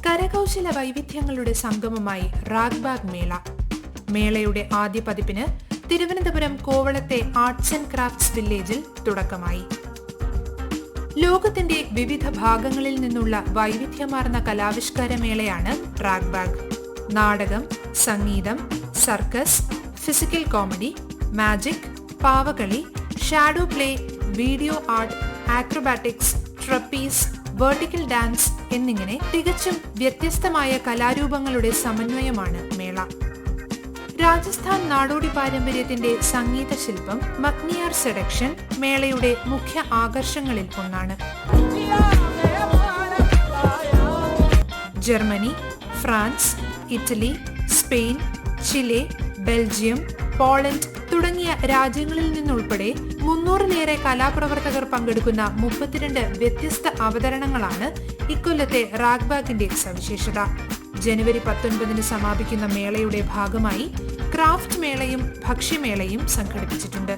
കരകൗശല വൈവിധ്യങ്ങളുടെ സംഗമമായി റാഗ്ബാഗ് മേള. മേളയുടെ ആദ്യ പതിപ്പിന് തിരുവനന്തപുരം കോവളത്തെ ആർട്സ് ആൻഡ് ക്രാഫ്റ്റ്സ് വില്ലേജിൽ തുടക്കമായി. ലോകത്തിന്റെ വിവിധ ഭാഗങ്ങളിൽ നിന്നുള്ള വൈവിധ്യമാർന്ന കലാവിഷ്കാര മേളയാണ് റാഗ്ബാഗ്. നാടകം, സംഗീതം, സർക്കസ്, ഫിസിക്കൽ കോമഡി, മാജിക്, പാവകളി, shadow play, video art, acrobatics, trapeze, vertical dance എന്നിങ്ങനെ തികച്ചും വ്യത്യസ്തമായ കലാരൂപങ്ങളുടെ സമന്വയമാണ് മേള. രാജസ്ഥാൻ നാടോടി പാരമ്പര്യത്തിന്റെ സംഗീത ശില്പം മഗ്നിയാർ സെഡക്ഷൻ മേളയുടെ മുഖ്യ ആകർഷങ്ങളിൽ ഒന്നാണ്. Germany, France, Italy, Spain, Chile, Belgium, Poland തുടങ്ങിയ രാജ്യങ്ങളിൽ നിന്നുൾപ്പെടെ 300-ലേറെ കലാപ്രവർത്തകർ പങ്കെടുക്കുന്ന 32 വ്യത്യസ്ത അവതരണങ്ങളാണ് ഇക്കൊല്ലത്തെ റാഗ്ബാഗിന്റെ സവിശേഷത. ജനുവരി 19 സമാപിക്കുന്ന മേളയുടെ ഭാഗമായി ക്രാഫ്റ്റ് മേളയും ഭക്ഷ്യമേളയും സംഘടിപ്പിച്ചിട്ടുണ്ട്.